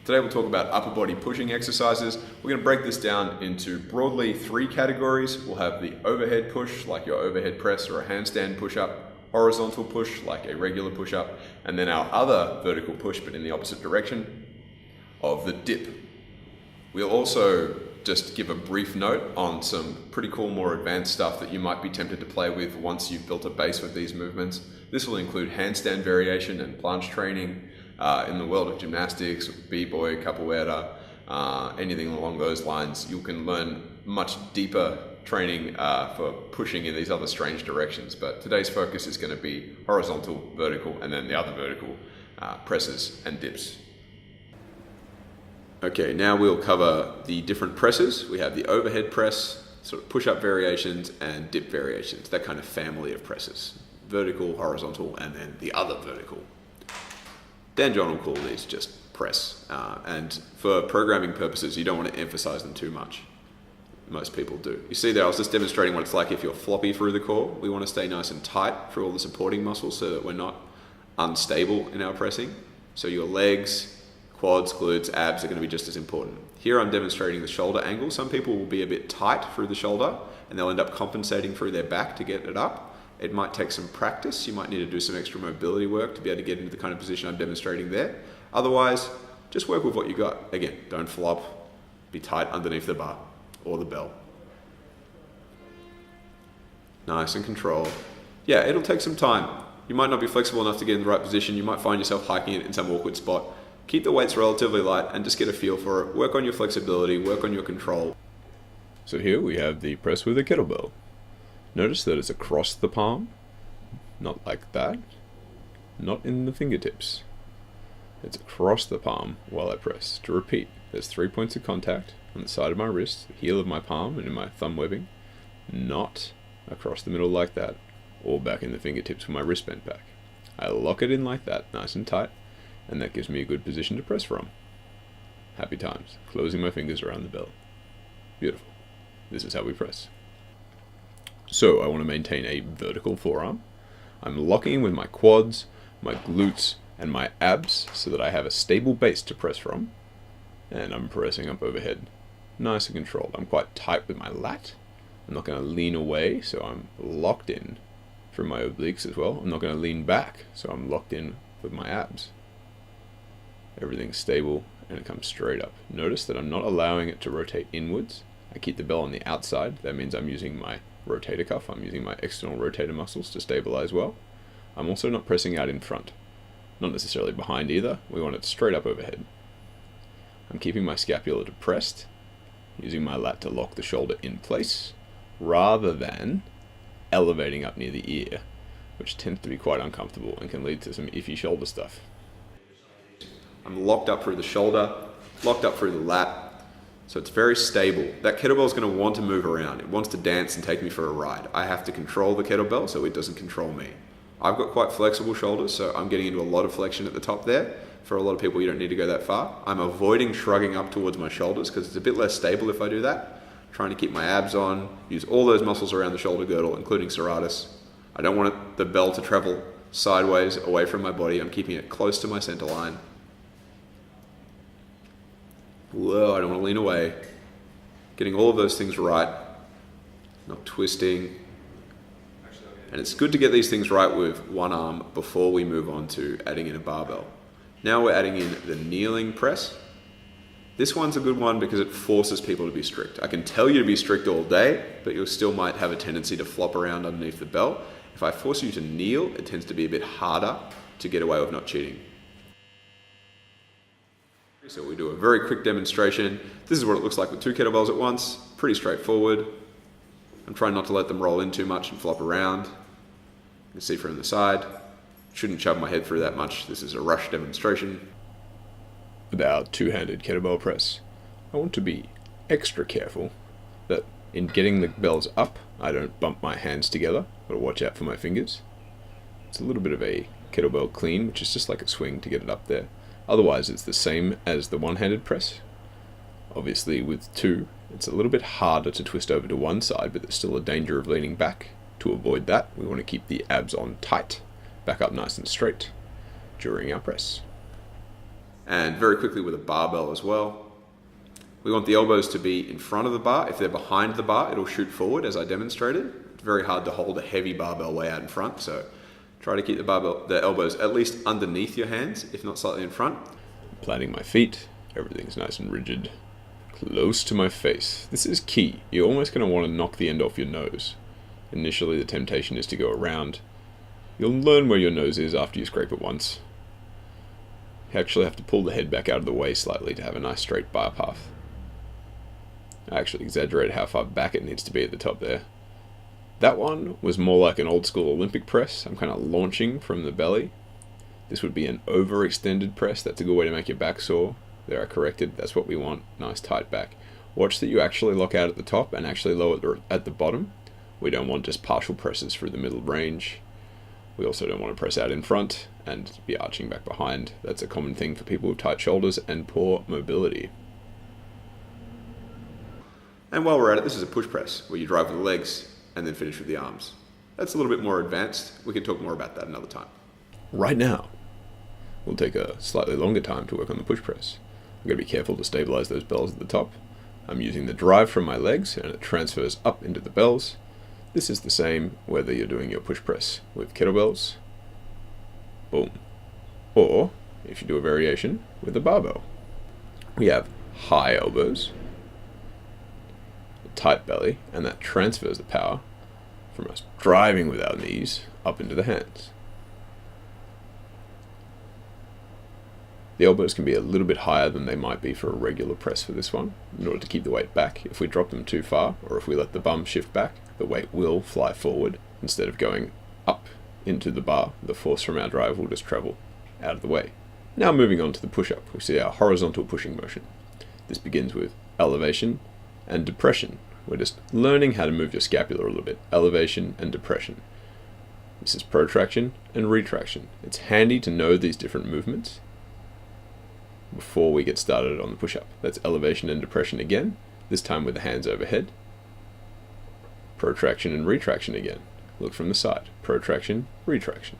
Today we'll talk about upper body pushing exercises. We're going to break this down into broadly 3 categories. We'll have the overhead push, like your overhead press or a handstand push-up, horizontal push, like a regular push-up, and then our other vertical push, but in the opposite direction, of the dip. We'll also just give a brief note on some pretty cool, more advanced stuff that you might be tempted to play with once you've built a base with these movements. This will include handstand variation and planche training. In the world of gymnastics, b-boy, capoeira, anything along those lines, you can learn much deeper training for pushing in these other strange directions. But today's focus is going to be horizontal, vertical, and then the other vertical presses and dips. Okay, now we'll cover the different presses. We have the overhead press, sort of push-up variations, and dip variations, that kind of family of presses. Vertical, horizontal, and then the other vertical. Dan John will call these just press, and for programming purposes you don't want to emphasize them too much. Most people do. You see there, I was just demonstrating what it's like if you're floppy through the core. We want to stay nice and tight through all the supporting muscles so that we're not unstable in our pressing. So your legs, quads, glutes, abs are going to be just as important. Here I'm demonstrating the shoulder angle. Some people will be a bit tight through the shoulder and they'll end up compensating through their back to get it up. It might take some practice. You might need to do some extra mobility work to be able to get into the kind of position I'm demonstrating there. Otherwise, just work with what you got. Again, don't flop. Be tight underneath the bar or the bell. Nice and controlled. Yeah, it'll take some time. You might not be flexible enough to get in the right position. You might find yourself hiking it in some awkward spot. Keep the weights relatively light and just get a feel for it. Work on your flexibility, work on your control. So here we have the press with a kettlebell. Notice that it's across the palm, not like that, not in the fingertips. It's across the palm while I press. To repeat, there's 3 points of contact on the side of my wrist, the heel of my palm and in my thumb webbing, not across the middle like that, or back in the fingertips with my wrist bent back. I lock it in like that, nice and tight, and that gives me a good position to press from. Happy times, closing my fingers around the bell. Beautiful. This is how we press. So I want to maintain a vertical forearm. I'm locking in with my quads, my glutes, and my abs so that I have a stable base to press from. And I'm pressing up overhead. Nice and controlled. I'm quite tight with my lat. I'm not going to lean away, so I'm locked in through my obliques as well. I'm not going to lean back, so I'm locked in with my abs. Everything's stable and it comes straight up. Notice that I'm not allowing it to rotate inwards. I keep the bell on the outside. That means I'm using my rotator cuff. I'm using my external rotator muscles to stabilize well. I'm also not pressing out in front. Not necessarily behind either. We want it straight up overhead. I'm keeping my scapula depressed, using my lat to lock the shoulder in place, rather than elevating up near the ear, which tends to be quite uncomfortable and can lead to some iffy shoulder stuff. I'm locked up through the shoulder, locked up through the lat, so it's very stable. That kettlebell is going to want to move around. It wants to dance and take me for a ride. I have to control the kettlebell so it doesn't control me. I've got quite flexible shoulders, so I'm getting into a lot of flexion at the top there. For a lot of people, you don't need to go that far. I'm avoiding shrugging up towards my shoulders because it's a bit less stable if I do that. Trying to keep my abs on, use all those muscles around the shoulder girdle, including serratus. I don't want the bell to travel sideways away from my body. I'm keeping it close to my center line. Whoa, I don't want to lean away. Getting all of those things right, not twisting. And it's good to get these things right with one arm before we move on to adding in a barbell. Now we're adding in the kneeling press. This one's a good one because it forces people to be strict. I can tell you to be strict all day, but you still might have a tendency to flop around underneath the bell. If I force you to kneel, it tends to be a bit harder to get away with not cheating. So we do a very quick demonstration. This is what it looks like with 2 kettlebells at once. Pretty straightforward. I'm trying not to let them roll in too much and flop around. You can see from the side. Shouldn't shove my head through that much. This is a rush demonstration. With our two-handed kettlebell press, I want to be extra careful that in getting the bells up, I don't bump my hands together. Got to watch out for my fingers. It's a little bit of a kettlebell clean, which is just like a swing to get it up there. Otherwise, it's the same as the one-handed press. Obviously, with 2, it's a little bit harder to twist over to one side, but there's still a danger of leaning back. To avoid that, we want to keep the abs on tight, back up nice and straight during our press. And very quickly with a barbell as well. We want the elbows to be in front of the bar. If they're behind the bar, it'll shoot forward as I demonstrated. It's very hard to hold a heavy barbell way out in front, so try to keep the elbows at least underneath your hands, if not slightly in front. Planting my feet, everything's nice and rigid. Close to my face. This is key. You're almost going to want to knock the end off your nose. Initially, the temptation is to go around. You'll learn where your nose is after you scrape it once. You actually have to pull the head back out of the way slightly to have a nice straight bar path. I actually exaggerated how far back it needs to be at the top there. That one was more like an old school Olympic press. I'm kind of launching from the belly. This would be an overextended press. That's a good way to make your back sore. There, I corrected. That's what we want. Nice tight back. Watch that you actually lock out at the top and actually lower at the bottom. We don't want just partial presses through the middle range. We also don't want to press out in front and be arching back behind. That's a common thing for people with tight shoulders and poor mobility. And while we're at it, this is a push press, where you drive with the legs and then finish with the arms. That's a little bit more advanced. We can talk more about that another time. Right now, we'll take a slightly longer time to work on the push press. I'm going to be careful to stabilize those bells at the top. I'm using the drive from my legs and it transfers up into the bells. This is the same whether you're doing your push press with kettlebells, boom, or if you do a variation with a barbell. We have high elbows, a tight belly, and that transfers the power from us driving with our knees up into the hands. The elbows can be a little bit higher than they might be for a regular press for this one, in order to keep the weight back. If we drop them too far, or if we let the bum shift back, the weight will fly forward. Instead of going up into the bar, the force from our drive will just travel out of the way. Now moving on to the push-up, we see our horizontal pushing motion. This begins with elevation and depression. We're just learning how to move your scapula a little bit. Elevation and depression. This is protraction and retraction. It's handy to know these different movements before we get started on the push-up. That's elevation and depression again, this time with the hands overhead. Protraction and retraction again. Look from the side. Protraction, retraction.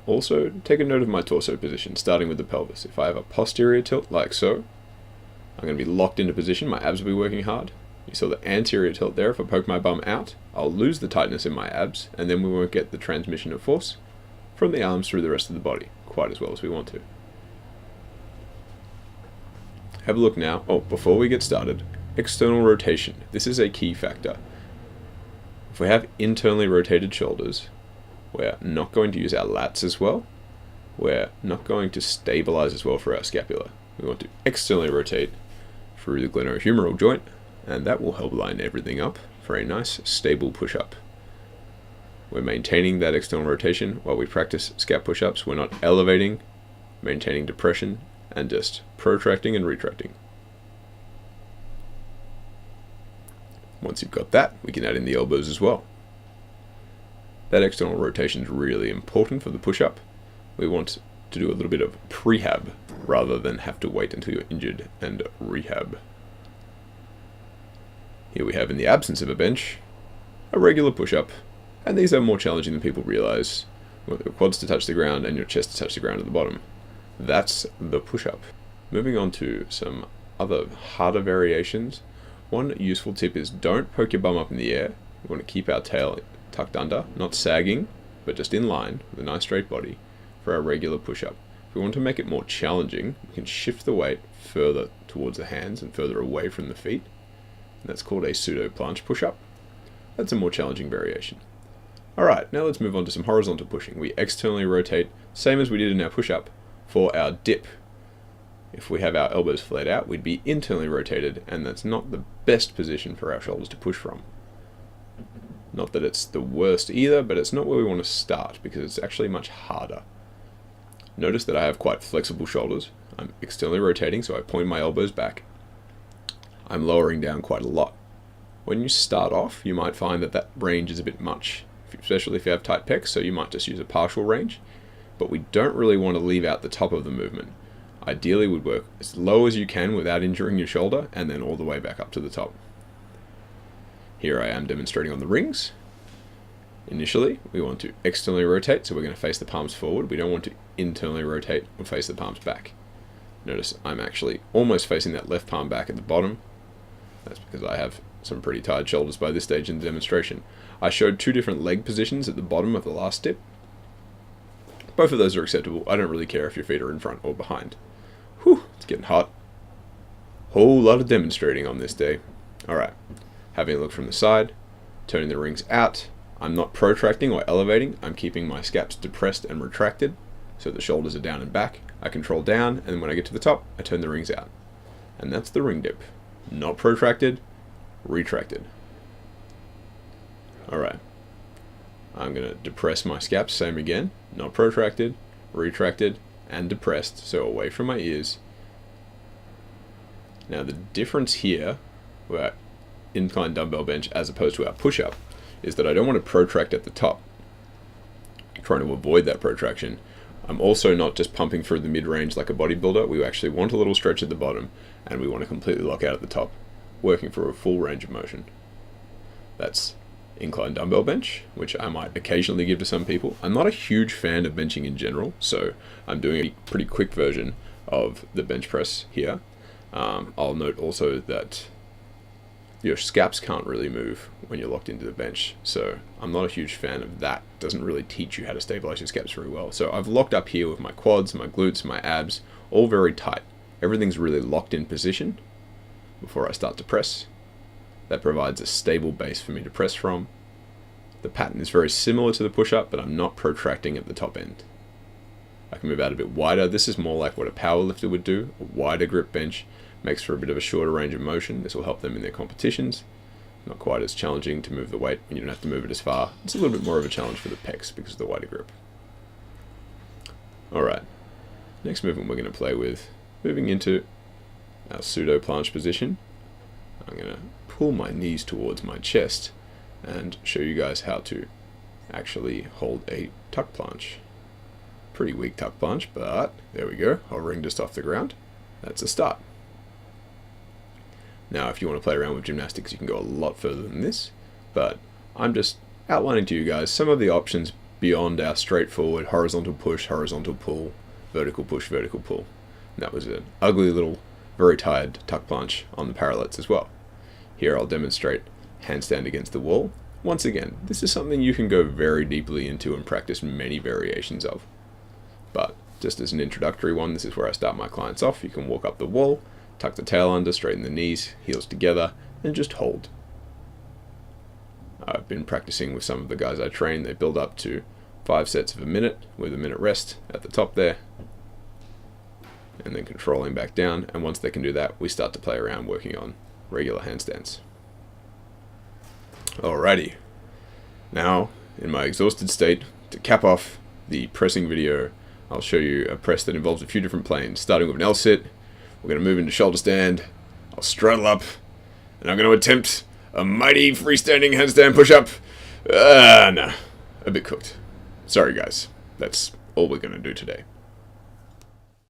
Also, take a note of my torso position, starting with the pelvis. If I have a posterior tilt like so, I'm going to be locked into position, my abs will be working hard. You saw the anterior tilt there. If I poke my bum out, I'll lose the tightness in my abs, and then we won't get the transmission of force from the arms through the rest of the body quite as well as we want to. Have a look now. Before we get started, external rotation. This is a key factor. If we have internally rotated shoulders, we're not going to use our lats as well. We're not going to stabilize as well for our scapula. We want to externally rotate through the glenohumeral joint, and that will help line everything up for a nice stable push-up. We're maintaining that external rotation while we practice scap push-ups. We're not elevating, maintaining depression, and just protracting and retracting. Once you've got that, we can add in the elbows as well. That external rotation is really important for the push-up. We want to do a little bit of prehab rather than have to wait until you're injured and rehab. Here we have, in the absence of a bench, a regular push-up. And these are more challenging than people realize. You want your quads to touch the ground and your chest to touch the ground at the bottom. That's the push-up. Moving on to some other harder variations. One useful tip is don't poke your bum up in the air. We want to keep our tail tucked under, not sagging, but just in line with a nice straight body for our regular push-up. If we want to make it more challenging, we can shift the weight further towards the hands and further away from the feet. And that's called a Psuedo-Planche push-up. That's a more challenging variation. Alright, now let's move on to some horizontal pushing. We externally rotate, same as we did in our push-up, for our dip. If we have our elbows flared out, we'd be internally rotated, and that's not the best position for our shoulders to push from. Not that it's the worst either, but it's not where we want to start, because it's actually much harder. Notice that I have quite flexible shoulders. I'm externally rotating, so I point my elbows back. I'm lowering down quite a lot. When you start off, you might find that range is a bit much, especially if you have tight pecs, so you might just use a partial range. But we don't really want to leave out the top of the movement. Ideally, we'd work as low as you can without injuring your shoulder, and then all the way back up to the top. Here I am demonstrating on the rings. Initially, we want to externally rotate, so we're going to face the palms forward. We don't want to internally rotate or face the palms back. Notice I'm actually almost facing that left palm back at the bottom. That's because I have some pretty tired shoulders by this stage in the demonstration. I showed 2 different leg positions at the bottom of the last dip. Both of those are acceptable. I don't really care if your feet are in front or behind. Whew, it's getting hot. Whole lot of demonstrating on this day. Alright, having a look from the side, turning the rings out. I'm not protracting or elevating. I'm keeping my scaps depressed and retracted, so the shoulders are down and back. I control down, and then when I get to the top, I turn the rings out. And that's the ring dip. Not protracted, retracted. Alright. I'm going to depress my scaps, same again. Not protracted, retracted, and depressed, so away from my ears. Now the difference here, with our incline dumbbell bench as opposed to our push-up, is that I don't want to protract at the top. I'm trying to avoid that protraction. I'm also not just pumping through the mid-range like a bodybuilder. We actually want a little stretch at the bottom, and we want to completely lock out at the top, working for a full range of motion. That's incline dumbbell bench, which I might occasionally give to some people. I'm not a huge fan of benching in general, so I'm doing a pretty quick version of the bench press here. I'll note also that your scaps can't really move when you're locked into the bench, so I'm not a huge fan of that. It doesn't really teach you how to stabilize your scaps very well. So I've locked up here with my quads, my glutes, my abs, all very tight. Everything's really locked in position before I start to press. That provides a stable base for me to press from. The pattern is very similar to the push-up, but I'm not protracting at the top end. I can move out a bit wider. This is more like what a powerlifter would do. A wider grip bench makes for a bit of a shorter range of motion. This will help them in their competitions. Not quite as challenging to move the weight when you don't have to move it as far. It's a little bit more of a challenge for the pecs because of the wider grip. Alright, next movement we're going to play with, moving into our Psuedo-Planche position. I'm going to pull my knees towards my chest and show you guys how to actually hold a tuck planche. Pretty weak tuck planche, but there we go, hovering just off the ground. That's a start. Now if you want to play around with gymnastics, you can go a lot further than this, but I'm just outlining to you guys some of the options beyond our straightforward horizontal push, horizontal pull, vertical push, vertical pull. And that was an ugly little, very tired tuck planche on the parallets as well. Here I'll demonstrate handstand against the wall. Once again, this is something you can go very deeply into and practice many variations of. But just as an introductory one, this is where I start my clients off. You can walk up the wall, tuck the tail under, straighten the knees, heels together, and just hold. I've been practicing with some of the guys I train. They build up to 5 sets of a minute with a minute rest at the top there, and then controlling back down. And once they can do that, we start to play around working on regular handstands. Alrighty, now in my exhausted state, to cap off the pressing video, I'll show you a press that involves a few different planes, starting with an L-sit. We're going to move into shoulder stand. I'll straddle up, and I'm going to attempt a mighty freestanding handstand push-up. No, a bit cooked. Sorry guys, that's all we're going to do today.